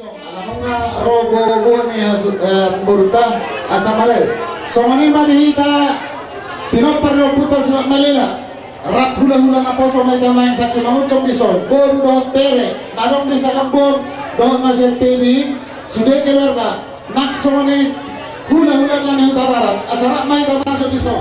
Alam nga rogo ni Burta asamare. So mani malihita pinoparlo puta sa Malila. Rap hula-hula na po sa may tamayin sa simangutsong iso. Bon doon tere. Narong di sa kampon. Doon na siya TV. Sudah keluar ka. Nakso mani hula-hula na ni Hutabarat. Asarap may tamasok iso.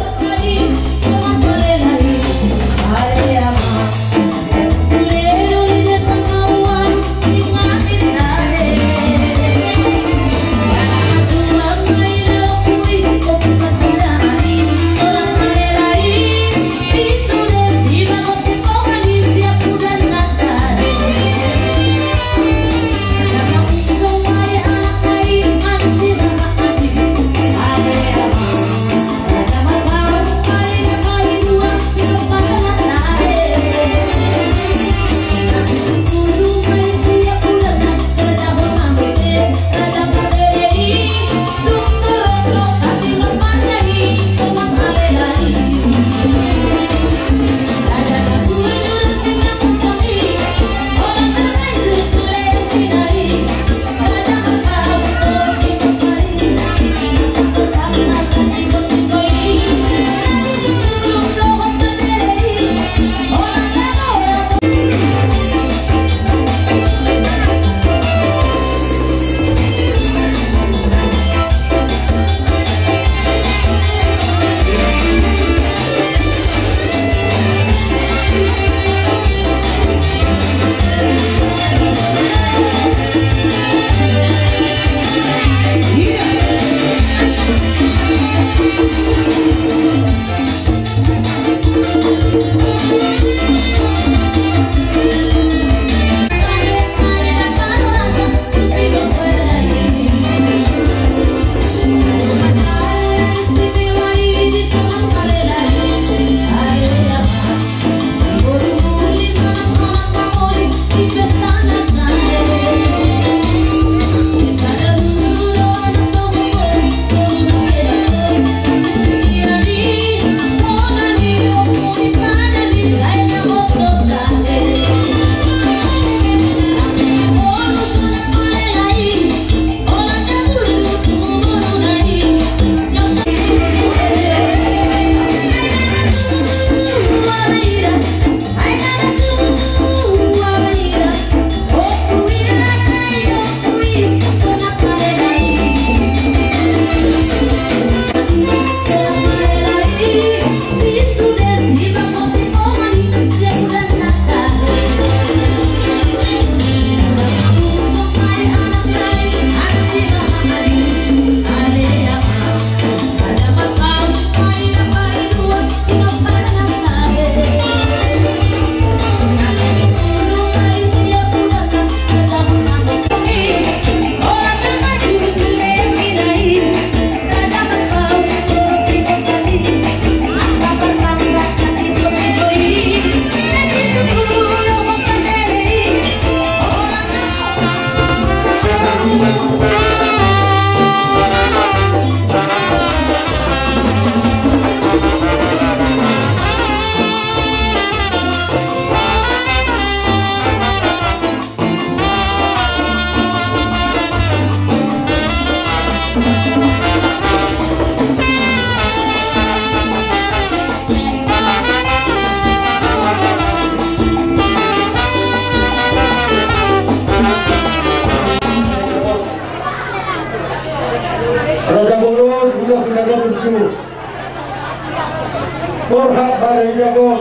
Borhat barangnya ko.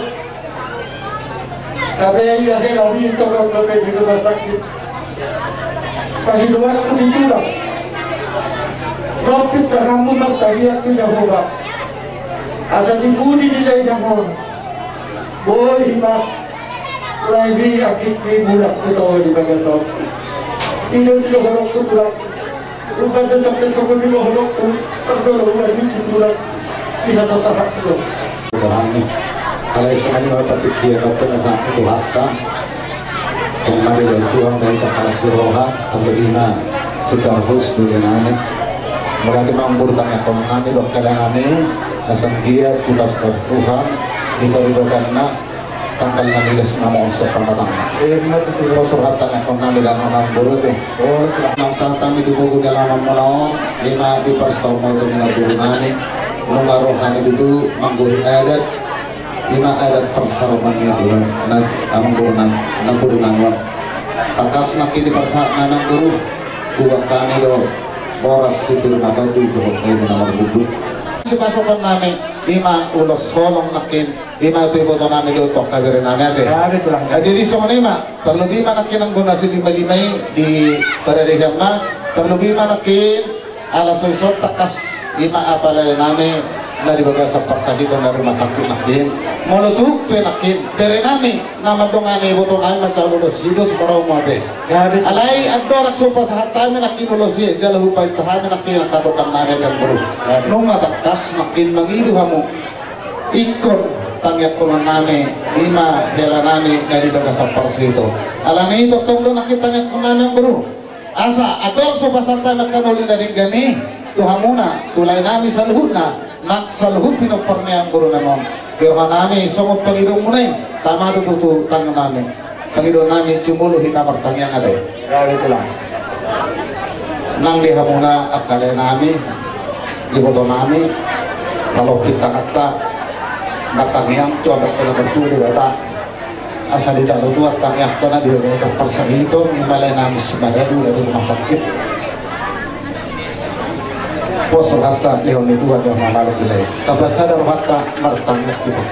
Tapi iya ke kami itu kalau lebih di rumah sakit. Pagi dua tu itu lah. Tapi kamu nak tadi aku jauh bah. Asal dibudi di dalam kamu. Boleh mas lagi akik di budak kita di bagasok. Ini sudah kalau aku budak. Bukan sampai sampai di bawah aku terjolong lagi si budak. Tidak sesat tu. Berani, kalau semuanya dapat dikira dapat nasab itu harta. Kembali dari Tuhan dari kasih roha, terbina secara khusus dengan ini. Berarti mampu tanya teman ini dokter yang ini, asam giat bebas Tuhan, diberikan nak tanggal 16 nama usaha pertama. Surat tanya teman di dalam 6 bulan Nang saat kami dibuku dalam mono, ima di persama itu mengaburunani, mengaruhani itu mengguri adat, ima adat persarman itu mengaburunani. Takas nak di persarman guru, buat kami do boras situ napa tu do nama buku. Si pasukan nami ima ulos solong nakin. Ima itu ibu nami do tok kabirin nami ade. Jadi soalnya ima terlebih manakin ang guna si lima-limai di peradahan ma terlebih manakin alas sosok takas ima apa lagi nami dari beberapa persadi dari rumah sakit nakin molutuk tu nakin dari nami nama dongane ibu nami macam ulos hidup seorang muade. Alai adorak sopa sahat kami nakin ulos ye jalan upai tahami nakin kabut nami dan baru. Nunga takas nakin mengilu kamu ikut tangyak kuno nami ima hela nami dari bekas persi itu alani itu tunggu nak kita tangyak kuno nami yang baru asa adok sopa santai makan oleh dari gani tuhamuna tulai nami salhuna nak salhu pino pernian baru nanon kirha nami somot pagidong munay tamado tutu tangan nami pagidong nami cumulu hina martangyang ada Ya itulah. nang dihamuna akale nami diboto nami kalau kita kata batang yang tu ada kena berturi bata asal di jalur tu batang yang kena di desa persegi itu nimbalai nami sebagai dulu dari rumah sakit pos kata leon itu ada malu bilai tapi sadar kata martang kita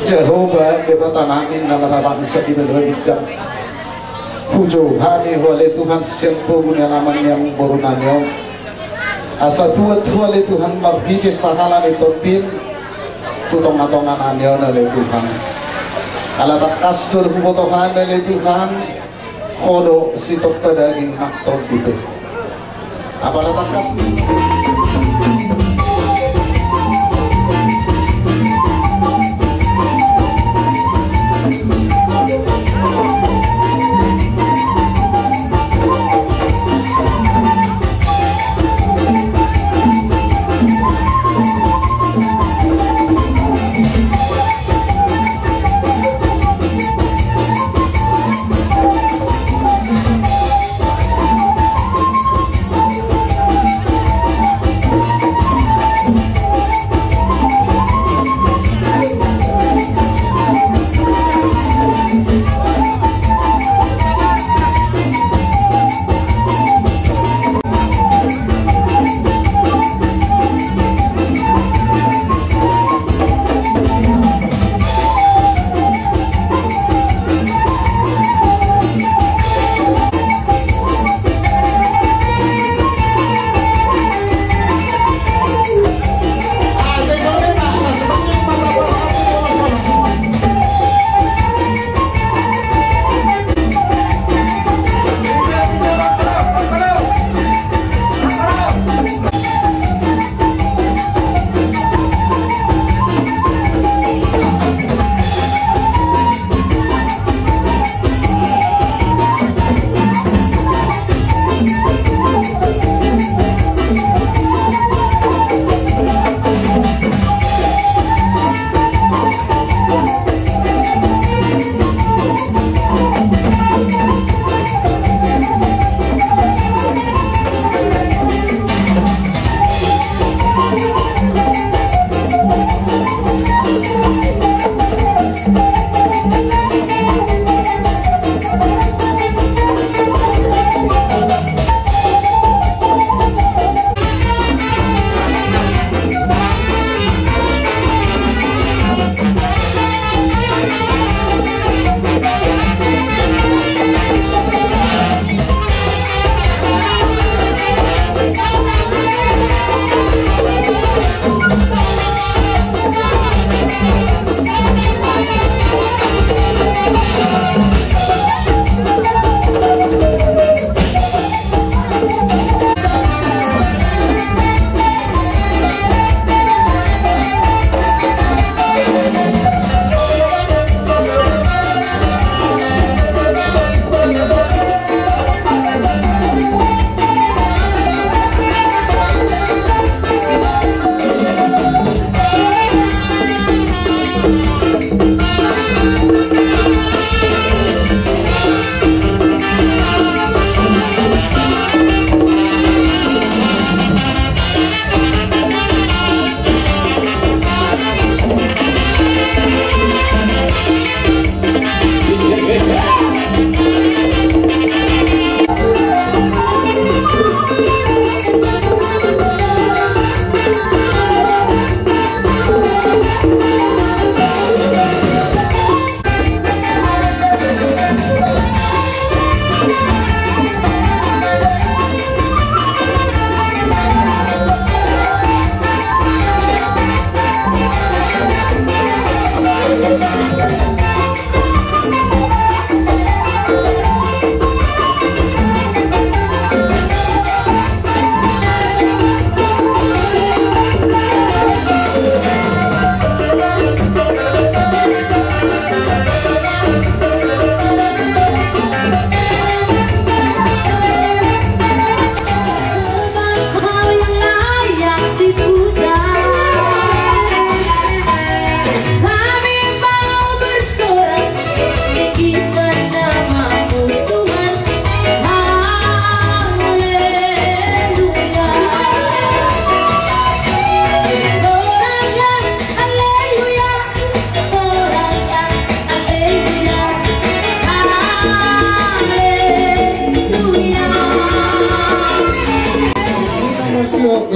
Jehovah debata nami nama bangsa di berbicara pujo hari oleh Tuhan siapa punya namanya yang borunanyo asa tua le Tuhan marhike sahalan itu pin tutong-matongan anyo na le Tuhan ala takas dur butohan na le Tuhan kodo sitok padaging aktor dito apala takas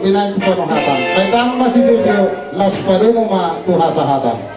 binain tuh hatan. Petang masih video las palemo ma tuh hasahatan.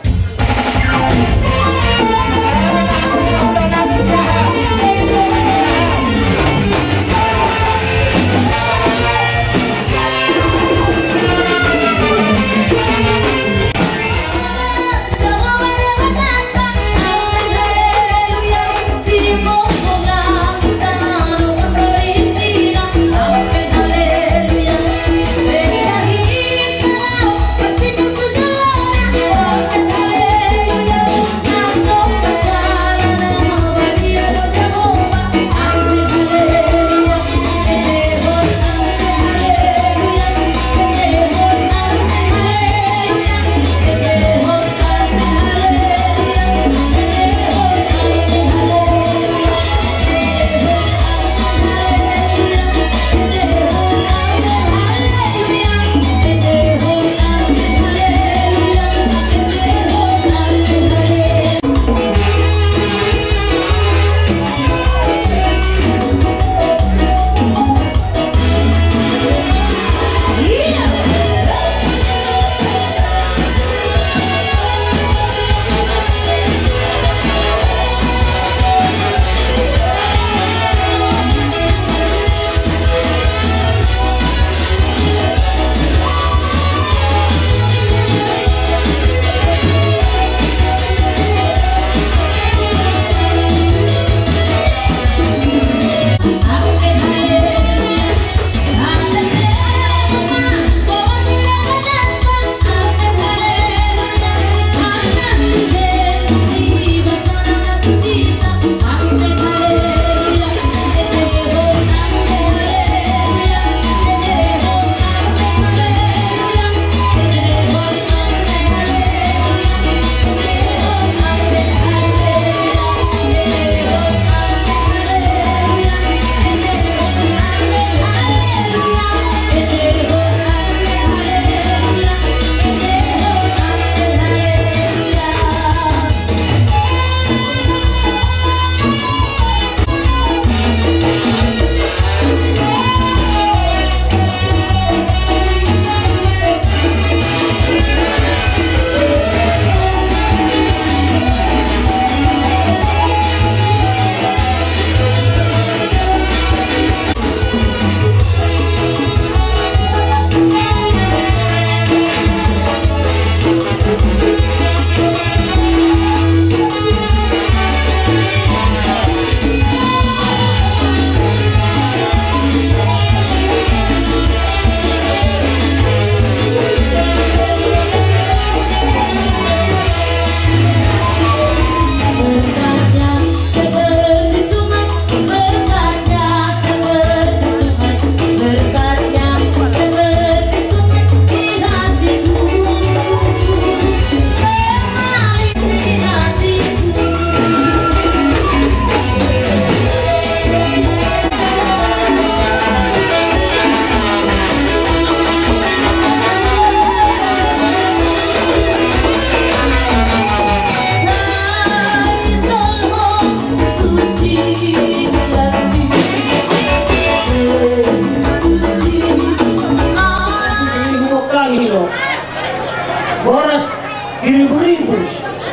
ribu-ribu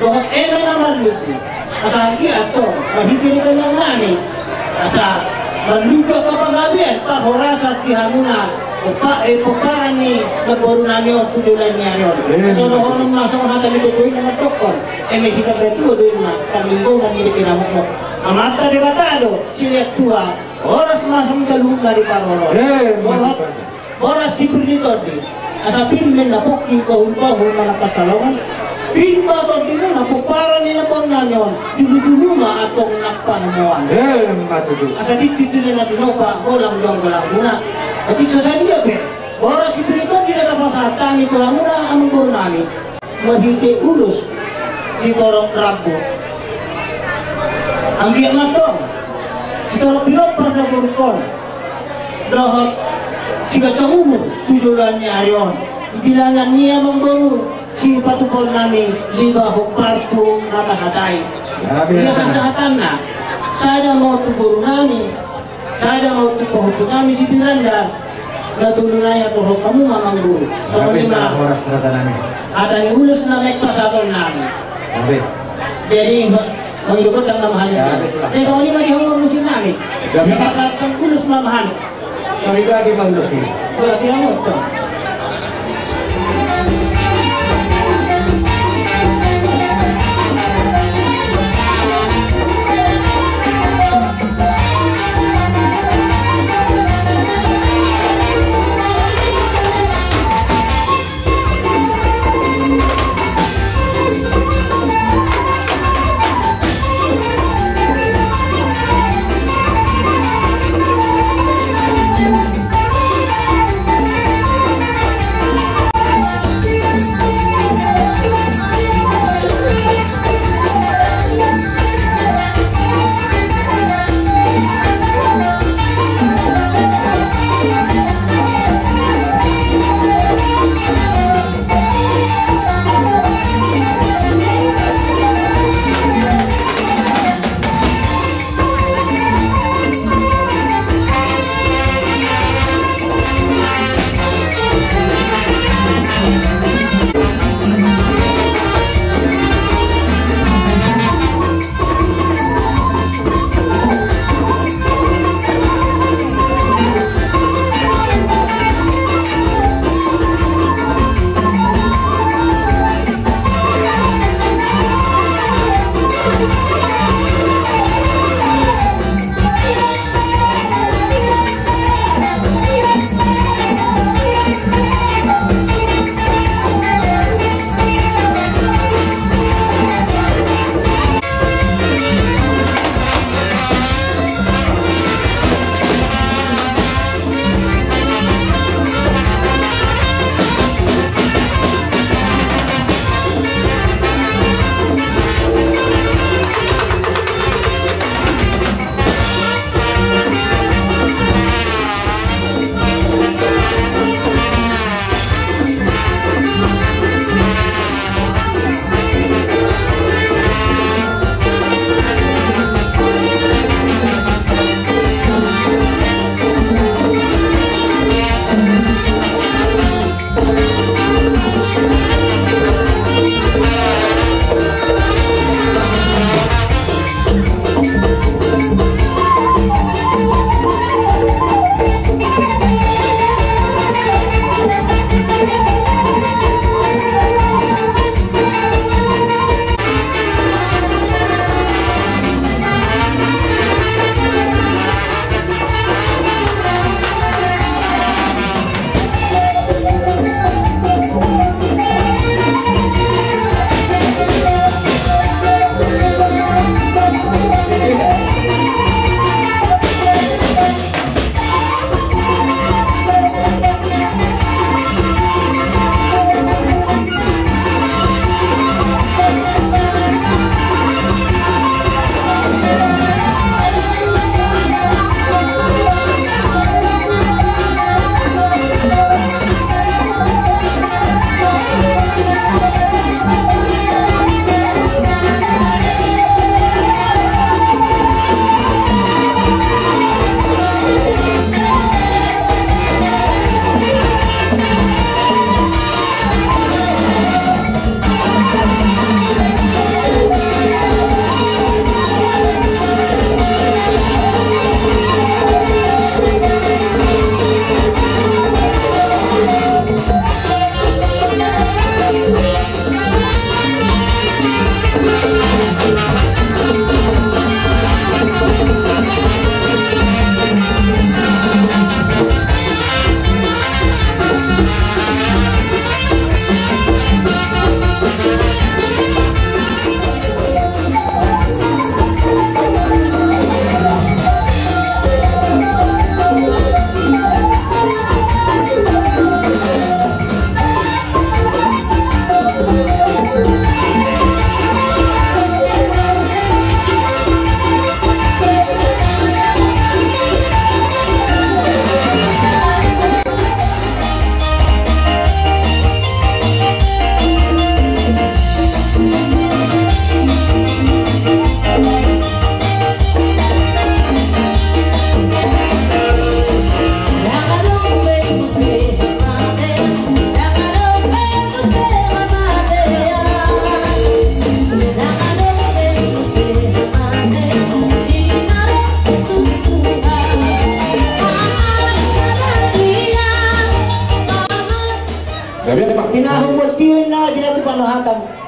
dohot naman lupu asa atau mahigilikan ng nani asa maluga ka panggabian pa horasat kihamuna paparan ni nagboru nanyo tujulan niya so nohonong masong hatan ito tuwing na magtokon may sikap betul doon na panlinggo na nili kinamok mo amata di batado siliat tua oras masong kalung na di paroro oras sipir dito di asa pilmen na poki kahul-kahul na nakatalawan pilma to di mo na paparan ni nagboru nanyo dulu-dulu ma atong nakpanamuan asa dito na tinopa golang muna Atik sasadia pe, orang sipil itu tidak kapasatan itu amuna amung burnami, mahite ulus si torok rabu. Anggiak matong, si torok pilot pada burkon, dohot si kacang umur tujuannya arion. Bilangan niya membaru si patu burnami liba hukpartu kata-katai. Dia kesehatan na, saya mau tu burnami. Saya mau tu pohon nami si Piranda natulunay at urok kamu mamang guru. So Sabi lima na oras na namin. at ang ulos na may pasatol namin. Sabi. Jadi mangidukot ang namahalin Ya, namin. betul. Kaya sa lima di hong musim namin. Gabi. At ang ulos mamahal. Kami bagi Mang Lucy. Berarti ang ito.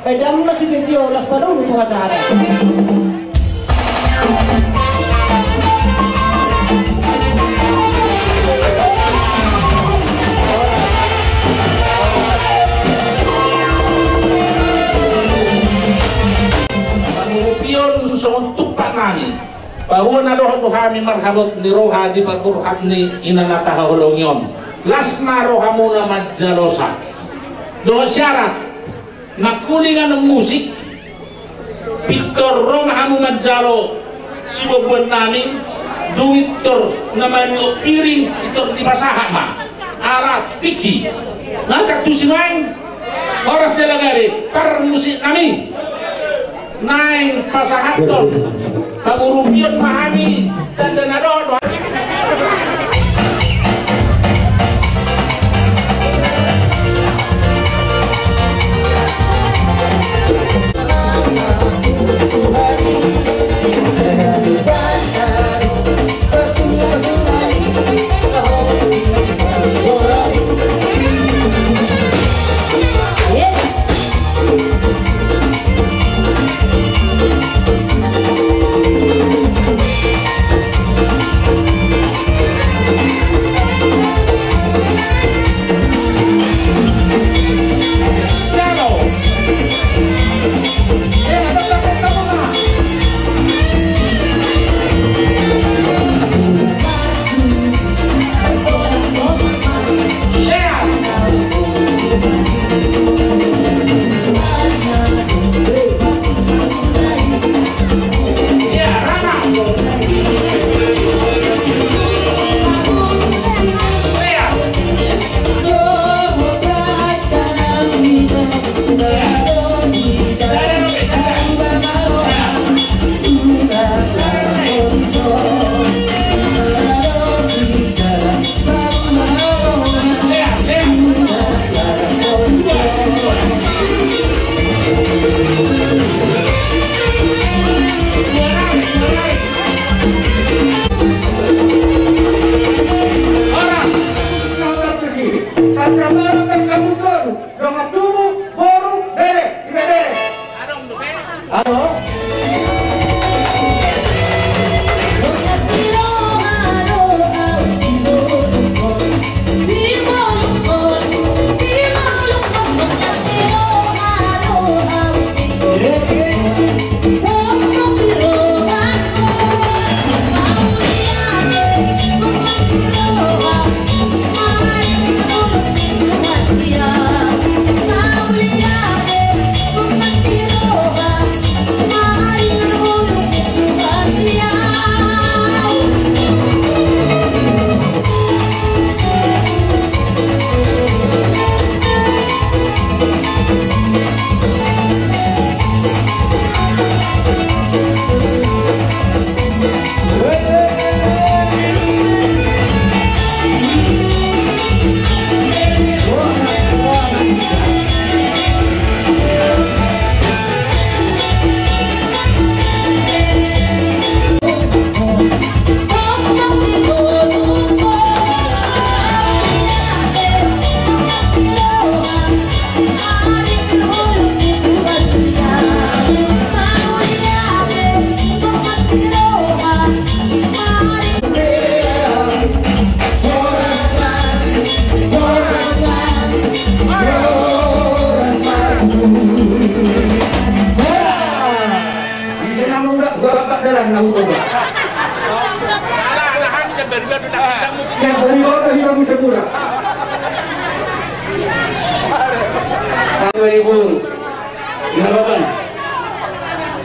Pedam masih kecil, las padung itu kasar. Pion untuk Pak Nani bahwa nadoh kami marhabat ni roha di perburhat ni inanata holongyon lasna rohamuna majalosa doa syarat nakulingan ng musik pitor rohamu majalo si bobuan namin duitor naman yung piring itor di pasahama alat tiki nanti tusinuain oras jalagari par musik namin naik pasahaton pangurupion mahami dan danadon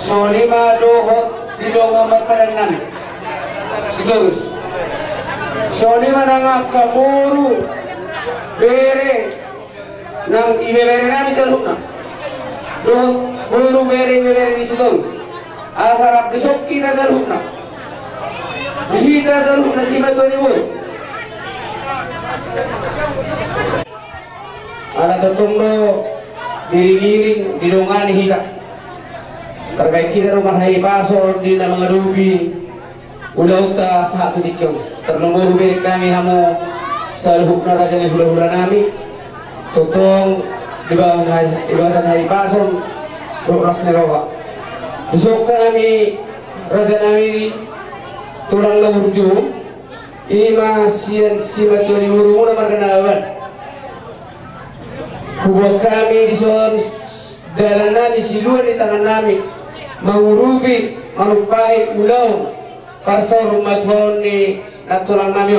Sonima dohot di dongamat padangan seterus sonima nangak kaburu bere nang ibere nami salukna dohot buru bere ni seterus asarap desok kita salukna dihita salukna sima tuani buru ada tetunggo diri-giring didongani hita terbaik kita rumah hai pasor di nama ngadupi ulauta satu tikyong terlungguh berik kami hamu salhukna rajani hula-hula nami tutong ibasan hari pason 12 neroha. Besok kami raja nami tulang laburjo ima sian simaturi urunguna marganawan. Hubung kami di son dalanan di siluan di tangan nami mengurupi manupai ulau parsor matuan ni natulang nami.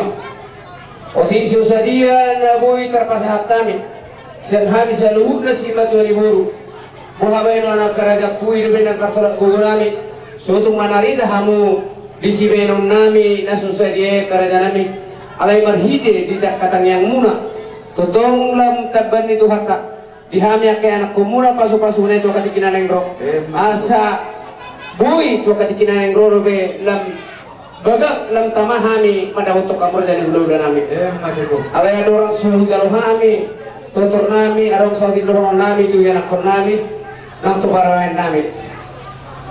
Otin susadia na boy terpasahat kami. Sen kami sa luhut na si matuan iburu. Buhabay no anak karaja kui do benar katolak gugurami. Suatu manarita hamu di si benon nami na susadia karaja nami. Alay marhite di katang yang muna. Totong lam taban itu haka. Dihami ke anak kumuna pasu-pasu na itu katikinan yang ro. Asa boy itu katikinan yang ro be lam bagak lam tamahami pada untuk kamar jadi hulu dan nami. Alay ada orang suruh jauh kami, tutur nami, ada orang saudi dorong nami tu yang akon nami, nang tu parawan nami.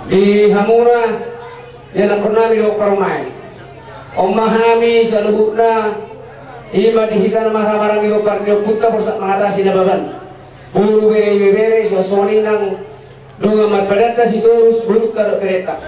Di hamura yang akon nami do parumai. Omahami saluhuna, ima dihitan marang ibu pardio putra persak mengatasi nababan. Bulu bere suasoni nang dunga mat padata si terus bulu kada bereta.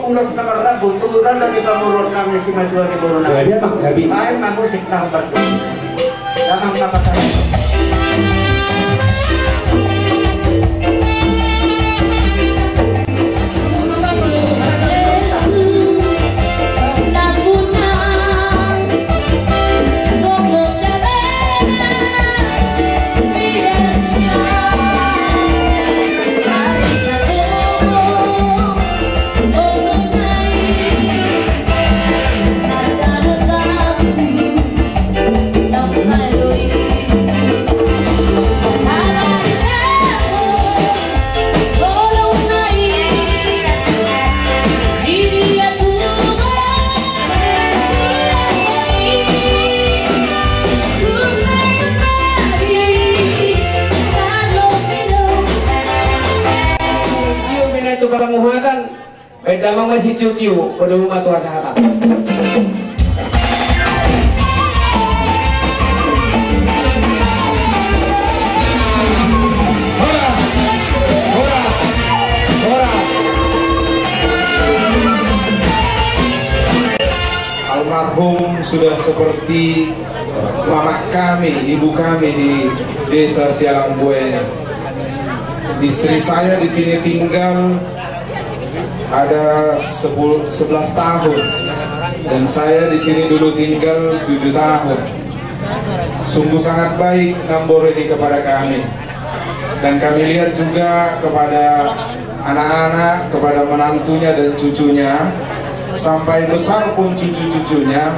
Ulas na karabot, turunan na di pamurot namin si Majuan ni Buro namin. Dia manggabi. Ay, mamusik na ang barto. Damang napatayin. Damang masih tiu-tiu pada rumah tua sahabat. Almarhum sudah seperti mama kami, ibu kami di desa Sialangbuena. Istri saya di sini tinggal ada 11 tahun dan saya di sini dulu tinggal 7 tahun. Sungguh sangat baik Nambor ini kepada kami, dan kami lihat juga kepada anak-anak, kepada menantunya dan cucunya, sampai besar pun cucu-cucunya.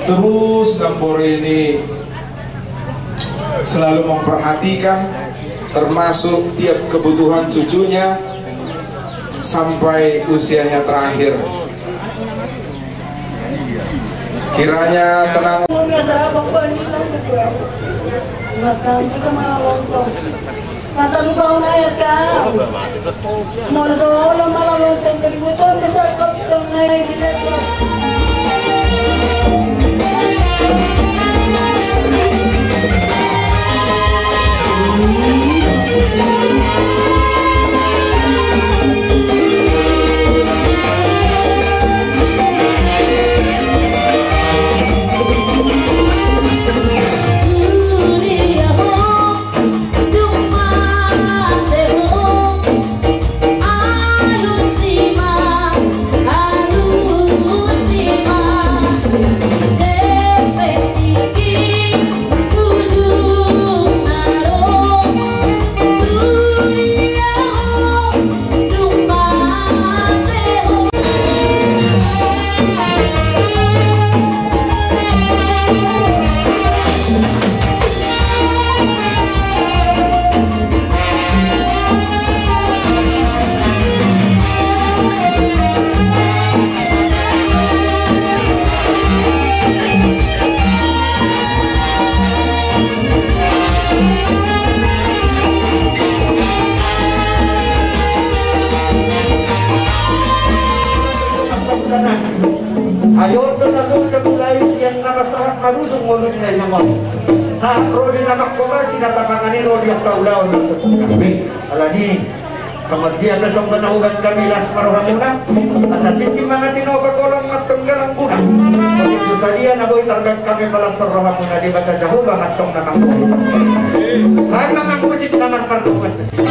Terus Nambor ini selalu memperhatikan, termasuk tiap kebutuhan cucunya sampai usianya terakhir. Kiranya tenang. na. Ayon doon na doon kabulay siyan na masahat marudong ngulong na naman. Sa rodi na makkoba, sinatapangani rodi ang kaulaw ng sa kami. Alani, sa magdiyan na sa panahugan kami las maruhamuna, at sa titiman na tinobag olang matunggal ang guna. Pagit susalian na boy targat kami pala sa maruhamuna, di ba ta Jahuba matong na mangkusipas. Ay mamangkusip naman marungan to siya.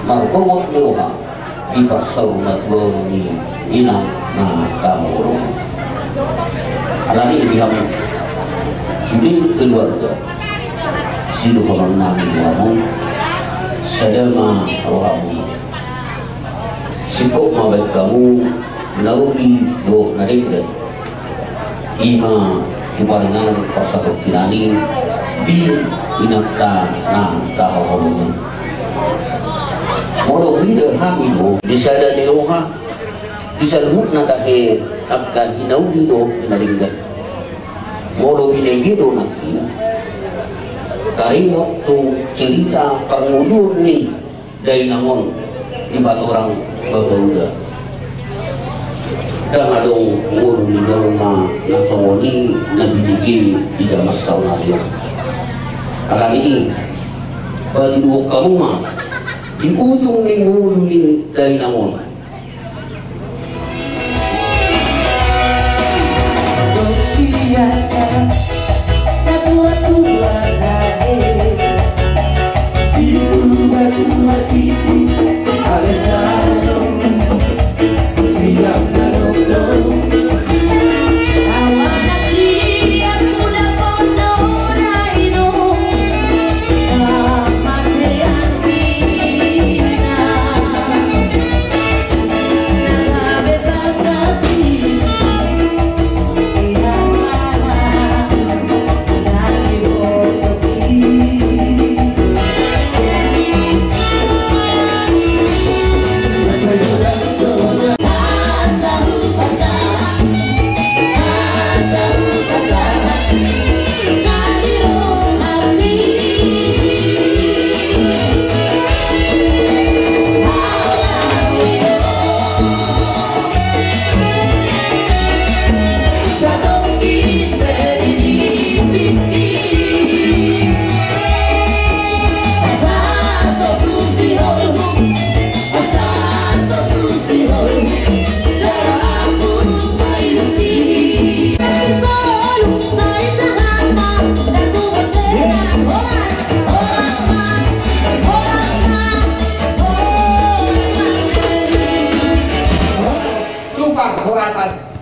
Markomot niyoha di pasaunat ni inang na kamurungan. Alani ibihang sudi keluarga sinuhaman namin wamong sadama rohamu. Sikop mabait kamu naudi do naringgan ima diparingan pasakot kinani di inakta na kahahulungan. Molo bida hamido disada neoha disalhut na tahe apka hinau dido hinalinggan. Molo bilegido nakin karino tu cerita pangudur ni dari namon di orang babauda dan adong nguru di jorma nasongoni nabidiki di jamas saunadio akan ini bagi dua kamu mah di ujung minggu ini dari namon.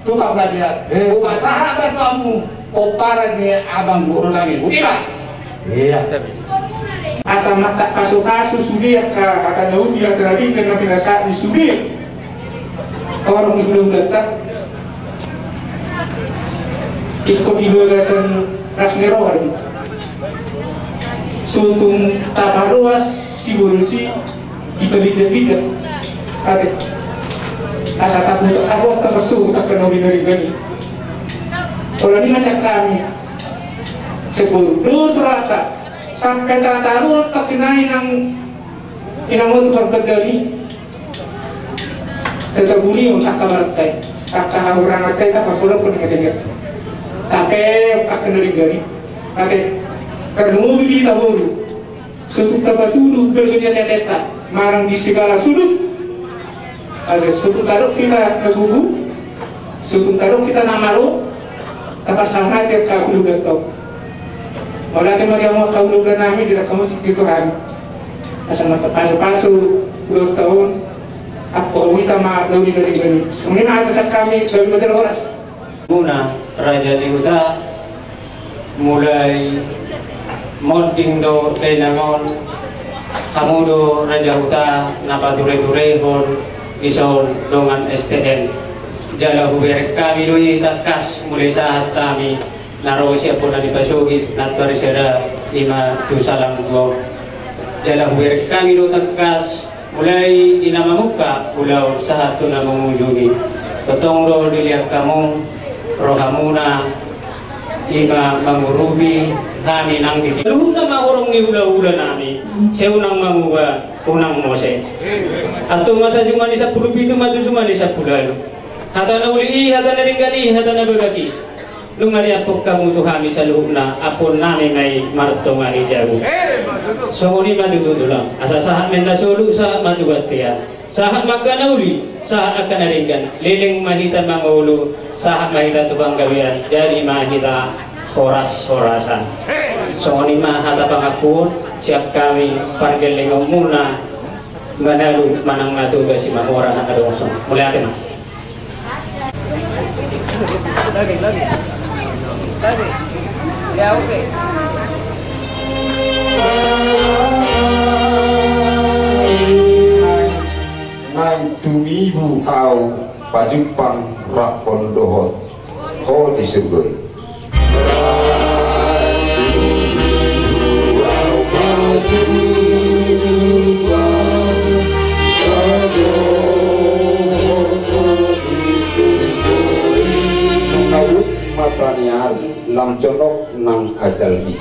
Tukang belajar, bukan sahabat kamu, koparan dia abang guru lagi, bukan? Iya. Asa mata kasu-kasu sudir kata Daud dia terlebih dengan pirasat di sudir. Orang udah tak ikut ilugasan rasnero hari. Sultung taparuas si bulusi diberi-beri. Ate. Asa takut tersu tak kena binari gani. Kalau ini nasihat kami sebelum surata sampai taruh tak kenai inang untuk berdari terbunyi untuk kabarkai kakak orang atai tak perlu kau dengar tapi akan dari gani tapi terlalu di taburu sutuk tabatulu bergerak teta marang di segala sudut. Asal suatu taruh kita negugu Sutung tarung kita namalo, tapos sama tiap kakuludan to. Wala tayo magyamang kakuludan namin, di na kamu tituhan. Asa paso-paso, 2 taon, ako awita ma-dawin gani. Kung sa kami, gawin madalang oras. Muna, Raja Lihuta, mulai modding do lenangon, hamudo Raja Huta, napatuloy-tuloy isol dongan STN. Jala huberek kami doi takas mulai saat kami naro siya po na dipasugit natwari sira 5 salam go. Jala huberek kami do takas mulai dinamamuka ulaw saat to na mumujugi. Totong do dilihat kamu rohamuna ima mangurubi kami nang titi. Luhut na maurong ni ula-ula nami seunang mamuga unang mose. Atong nga sa jumani sa pulupito matujumani sa pulalo. Hata na uli, hata na ringgani, hata na bagaki. Nung nga apok kamu to kami sa luhut na apon namin may martong nga ni jago. So uli matututo lang. Asa sahat men na solo sa matugat tiya. Sahat magka na uli, sahat ka na ringgan. Liling mahita mga ulo, sahat mahita tubang gawian. Jadi mahita horas-horasan. So uli mahata pangapun, siap kami pargelingong muna. Manalo manang natuga si Mamora na kadosong. Muli atin ma. Lagi. Ya, oke. Nang tumibu au pajupang rapon dohot ho disugoi. Nungawut mataniar lam conok nang ajalbi.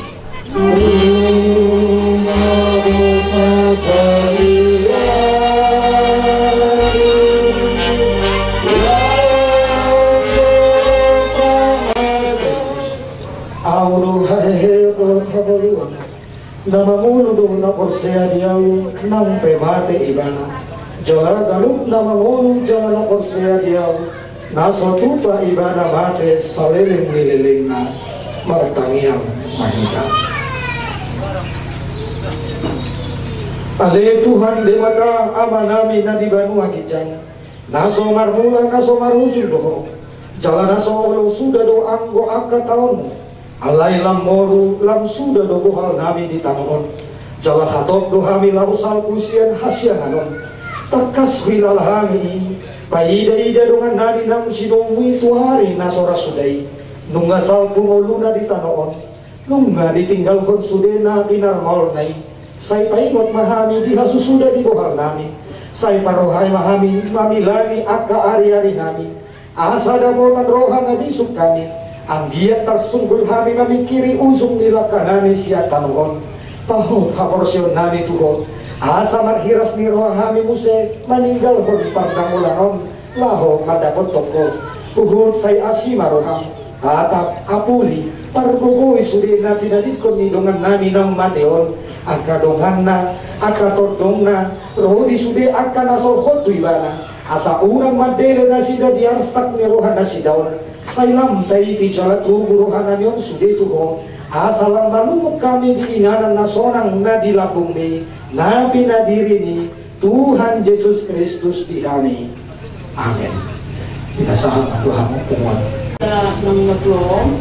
Namangulu na korsea diyaw nang pemate ibana. Jola galuk namangulu jala na korsea diyaw naso tupa ibana mate saliling nililing na martangiang mahita. Ale Tuhan Dewata ama nami na di Banua Kijang naso marmula naso marujul doho jala naso olo sudah do anggo angka tahunmu. Alai lam moru lam sudah do bohal nami di tanoon jala hatok do hami lau sal kusian hasya anon takas wilal hami paida-ida dengan nami nang sidomui tuhari nasora sudai nunga sal pungoluna di tanoon nunga ditinggal kon sudena binar maul nai sai paingot mahami di hasusuda di bohal nami sai parohai mahami mamilani akka ari-ari nami asa damolan rohan nabi sukami ang giat tersunggul kami memikiri ujung nilakanani siya tanuon pahut haporsyon nami tuhot asa marhiras ni roha kami muse meninggal hon pardangulanon laho madapot toko uhut say asima roham tatap apuli pargugui sudena tinadikon ni dongan nami nang mateon akadongan na akatodong na roho di sude akanasol hotu ibana asa urang madele na sida diarsak ni roha na sidaon Sailam tayo ti jalat ruburuhan namin sude tuho asalang malumok kami di inanan na sonang na dilabong ni na pinadiri ni Tuhan Yesus Kristus di kami. Amen. Pinasahan na Tuhan mo kumuan. Nang matulong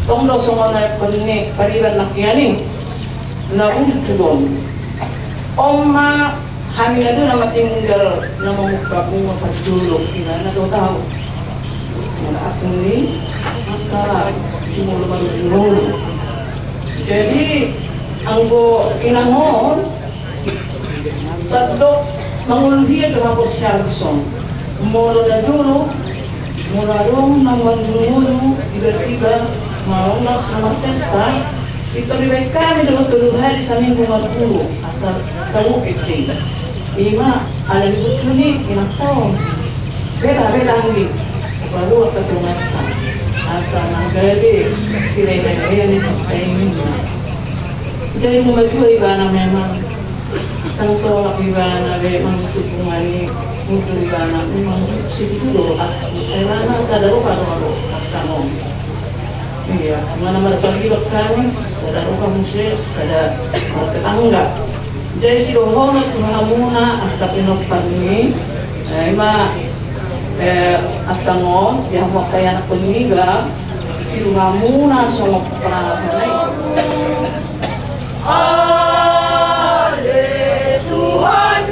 tong daw songon na kanini pariban nakyani na unjudon oma kami na doon na matinggal na mamukha kung mapagdulog ina na daw tao mula asli maka jumul. Jadi anggo kinangon sadok manguluhiya doha ko siya bisong mula na dulu mula dong naman dulu tiba-tiba mau na magpesta ito liway kami dulu hari sa minggu magpuro asal tahu iti ima ala libut Juni kinaktaon beda hangi baru aku terumatan asal nanggade si raya ni tayo jadi maju ibana memang tangko ibana memang tupungan ni Mutulibana memang situ dulu karena sadaro karo kamu. Iya, mana merpagi kami sadaro kamu sih sadar tetangga. Jadi si dohono tuhamuna atau pinopani, ima atangong yang mau kaya nak peniga, tuhamuna sama peralatanay. Ale Tuhan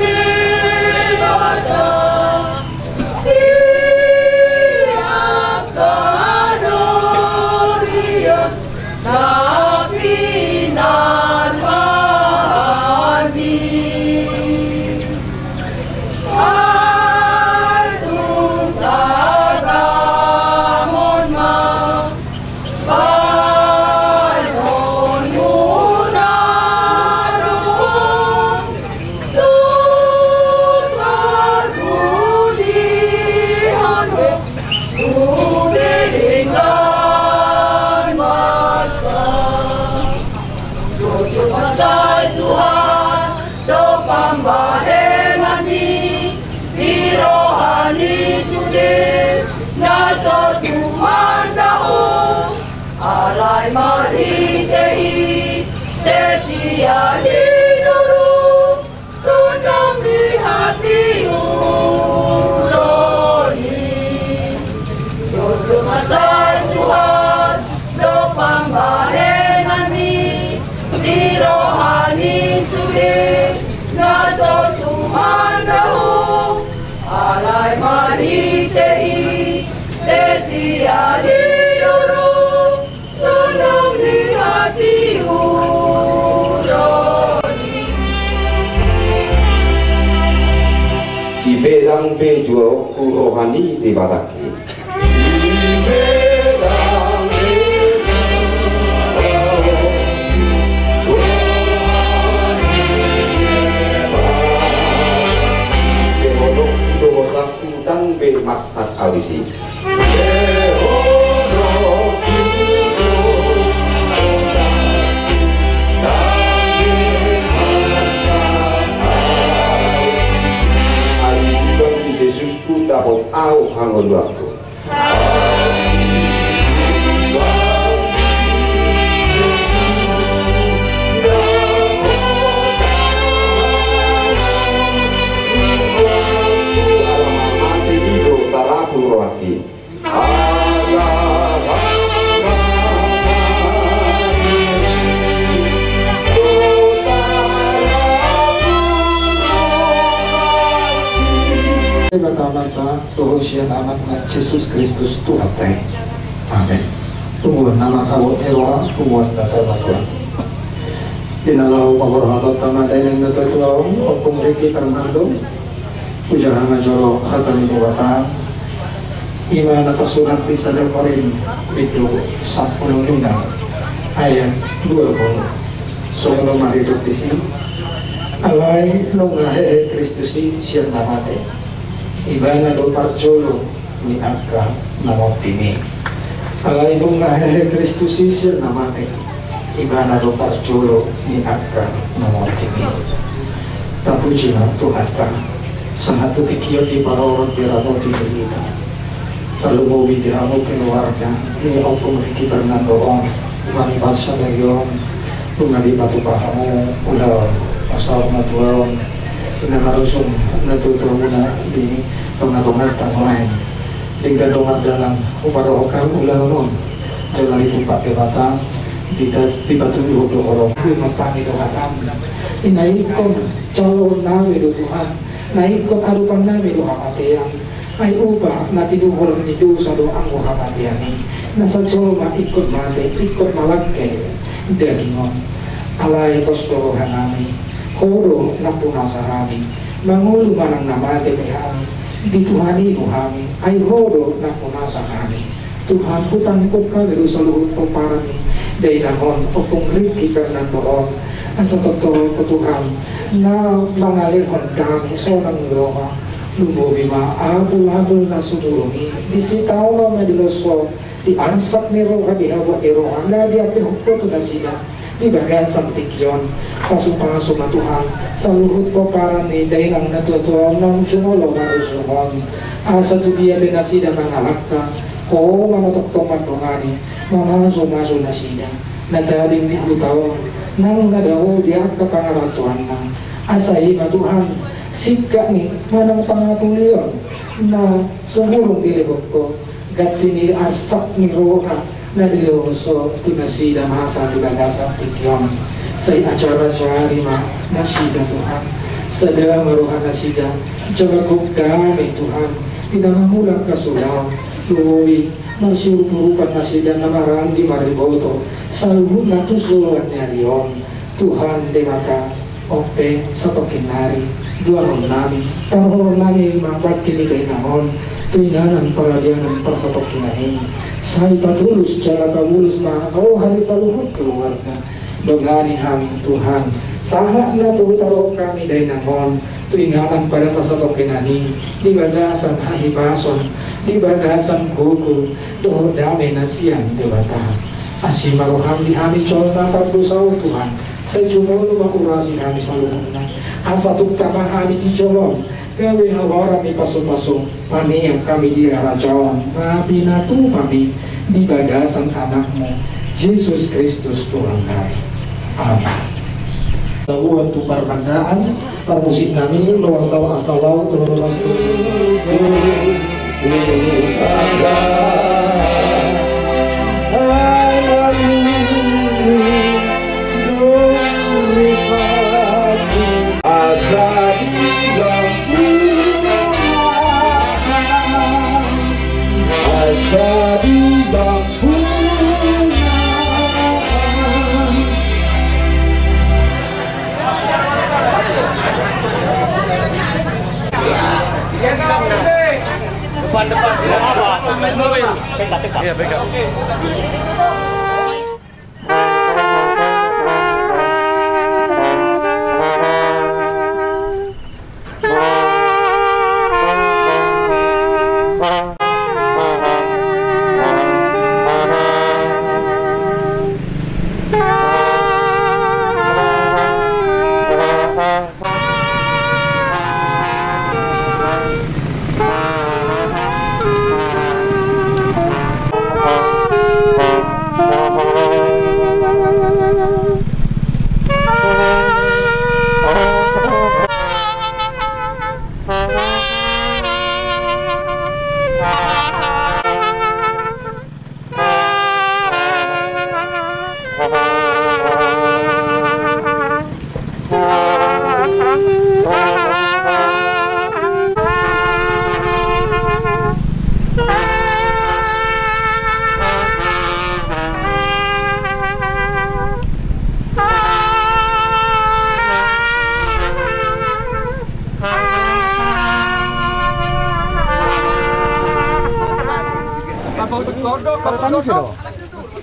Maritehi desia hiduru sunam di hati uroni jodoh masa suhat do pambahenani di rohani sude naso tumandahu alai maritehi desia hiduru Ibelang bejo rohani di bataki. Ibelang bejo dosa kudang be maksad audisi. Yesusku dapat au hangon waktu. Mati hidup tarapu rohati. Mata-mata Tuhan anak Yesus Kristus Tuhan teh. Amin. Tunggu nama kau Ewa, tunggu dasar Tuhan. Dinalau paborhatot tamadai yang datang tulang, opung Riki Fernando, ujaha ngajolo khatani buatan, iman atas surat Kisah Korin itu 10 ayat 20. Sebelum hidup di sini, alai nungahe Kristusi siang namate. Ibana do parjolo ni akka namotini alai bunga hehe Kristusi sir namate ibana do parjolo ni akka namotini tapuji na Tuhan ta sahatu tikio di parorot biramoti kita talumowi diramo keluarga ni opung Riki Fernando on mani basa dayon bunga di batu pahamu udah asal matuaron ina narusum natutur muna di tengah-tengah tangan tinggal dongat dalam uparokan ulah non jalan itu pakai batang tidak dibatu di hudu orang matani doatam inaikon calon nabi do Tuhan naikon arupan nabi do hamatian ay upa nati duhur ni dosa do ang hamatiani nasa colma ikon mate ikon malagke dagingon alay postoro hanami koro napunasarami mangulu manang namate pehami dituhani nuhami ay horo napunasarami Tuhan hutang ikut kami do saluhut pemparami day nahon opong Riki Fernando asa totoo ko Tuhan na mangalihon kami sonang niroha lumbobi ma abul-abul na sumulungi disitaw na mediloso di ansak ni roha di hawak ni roha na di api hukpo to na sila di bagasan tikyon pasupasuma Tuhan saluhut koparan ni dainang natutuan ng sumolo marusumon asa tu dia denasida mangalakka ko manotokto madongani mamaso-maso na sida nadaling di hutawang nang nadaho dia kapangaratuan na asay matuhan sika ni manang pangatulion na sumulong dilihok ko gati ni asak ni roha na diloso tinasida mahasa di bagasan tikyon sa acara syarima nasida Tuhan sada maruhan nasida jagagog kami Tuhan pinangamulang kasulang luwi magsirupurupan nasida na marang di mariboto sa luhod na tusulan niya riyon Tuhan di mata ope sa pakinari duanon namin taroon namin mabat kinigay namon tuinanan paradianan para sa pakinani sa ipatulus jala kabulus makakaw hari sa luhod keluarga dogani kami Tuhan saha na tutarok kami day namon tuinganan pada masa pakinani di bagasan hahibason di bagasan kuku doh dame nasian dewata asimaroham di kami colna pagdusaw Tuhan sa jumolo makurasi kami sa lumuna asa tukama kami di colong gawe hawara ni paso-paso paniyang kami di arajawan mapinatu kami di bagasan anakmu Yesus Kristus Tuhan kami amin. Tahuan tu permandaan permusik nami luar sawah asalau terus depan iya pegang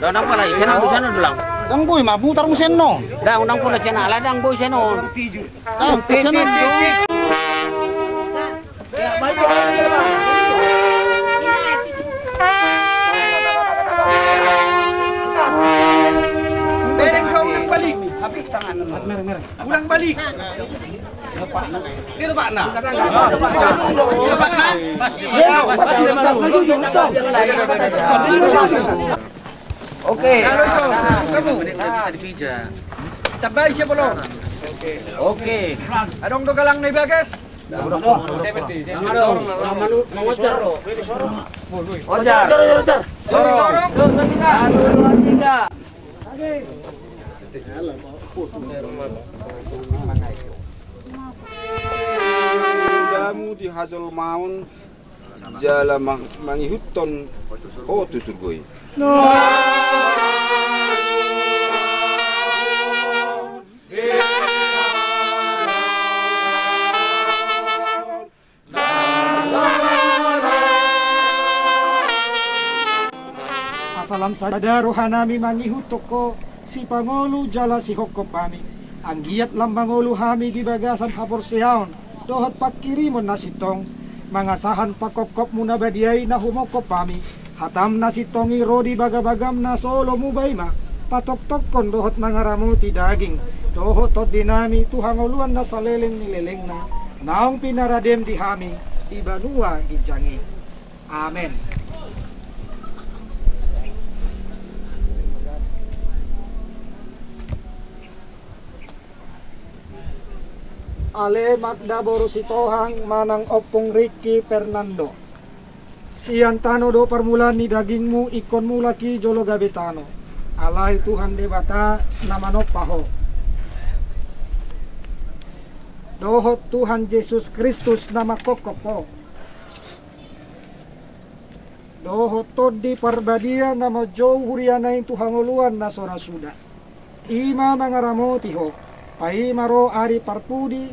Dadang pala isena busana dulang. Dang boy mabutar mo seno. Dang undang pula cena ala dang boy seno. Dang seno. Bereng kau nang balik. Habis tangan. Ulang balik. Dia lepak na. Oke. Kamu. Tabay siya bolong. Oke. Adong do galang na bagas. Damu di Hazal Maun jala mangihuton tu surgoi. Asalam sada rohanami mangihut toko si pangolu jala si hokop kami anggiat lambangolu hami di bagasan hapor sehaon dohot pakirimon nasitong mangasahan pakokop munabadiay na humokop kami hatam nasitongi rodi bagabagam na solo mubayma patok-tokkon dohot mangaramuti daging dohot tot dinami Tuhan uluan na saleleng nileleng na naong pinaradem di hami ibanua gijangi. Amen. Ale Magda Borusitohang manang opong Ricky Fernando. Siantano do permulaan ni dagingmu ikon mula ki jolo gabetano. Alai Tuhan debata namanok paho. Dohot Tuhan Yesus Kristus nama kokopo. Dohot todi parbadia nama jauh hurianain Tuhan uluan na sora suda. Ima mangaramoti ho. Pai maro ari parpudi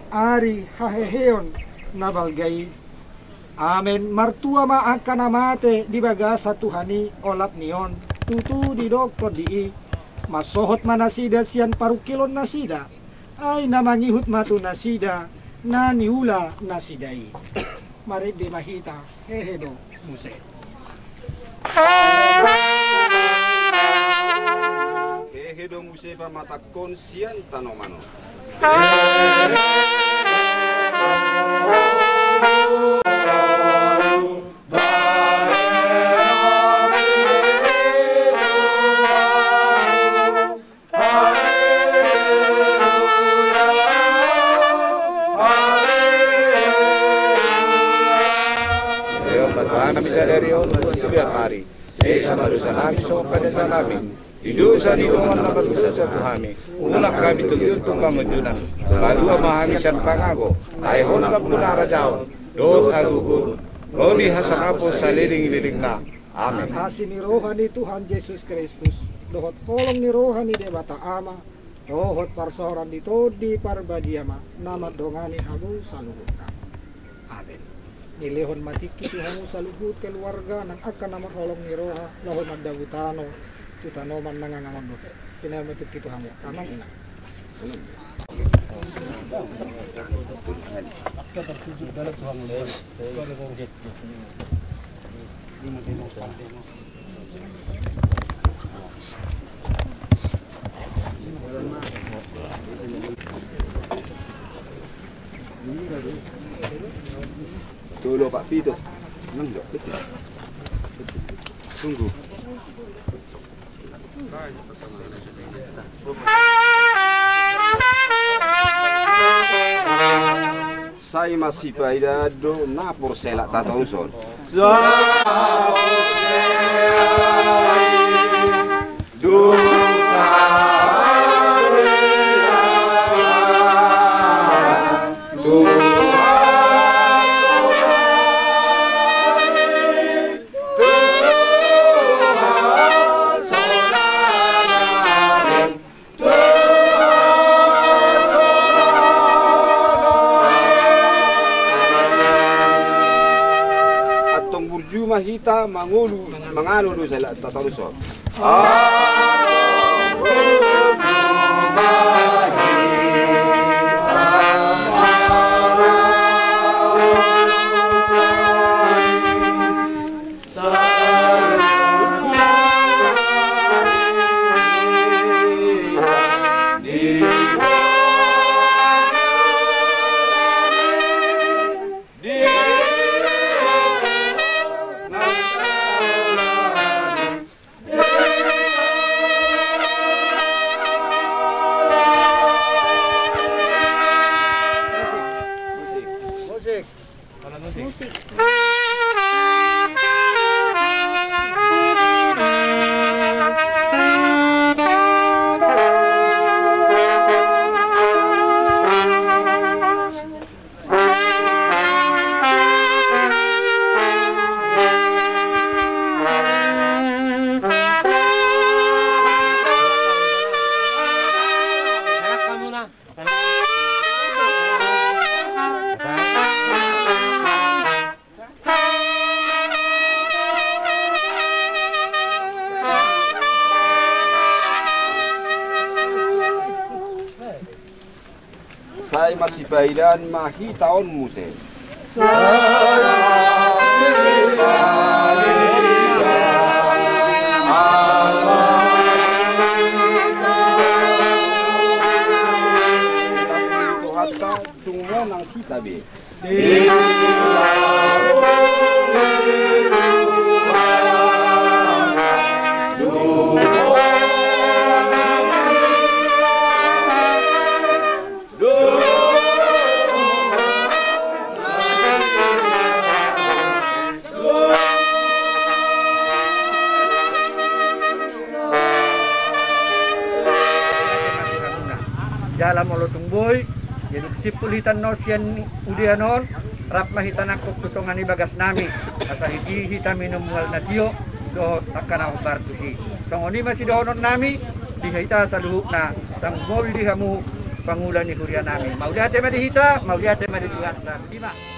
ari haheheon nabalgai. Amen. Martua ma angka namate di bagasa Tuhani olat nion tutu di doktor di masohot manasida sian parukilon nasida ay namangihut matu nasida na niula nasidai. Mari di mahita hehedo muse. Hehedo muse pa matakon sian tanomano. Kami sadari untuk setiap hari. Sama dosa kami sopan dosa kami. Di dosa di rumah dapat dosa Tuhami. Ulak kami tujuh untuk mengunjungan. Lalu memahami san pangago. Ayahon na punara jaon. Doh agugur. Roli hasakapo sa liling-liling na. Amin. Hasin ni rohani Tuhan Yesus Kristus. Dohot kolong ni rohani Dewata Ama. Dohot parsoran dito di parbadiama. Nama dongani hamu saluhut kami. Amin. Nilehon matiki Tuhan saluhut keluarga nang akan nama kolong ni roha. Lohon magdagutano. Tutanoman nangangangon dote. Pinamatik kita hamu. Tamang ina. Tolong Pak Pito. Enggak, betul. Tunggu. Saya masih pada do napor selak tatongson. Hita mangulu mangano do sa tataluso. Saya masih bailan mahi tahun musim. Saya kami. Jalan molotong boy, jadi sipulitan no sian udianon, rap mahitan ako tutongan ibagas nami, asa hiti hita minumual na tiyo, do takkan ako bartusi. Tongoni masih dohonon nami, dihita sa luhuk na, tang boy dihamu pangulan ni Korea nami. Mau lihat tema dihita, mau lihat tema di tuan. Lima.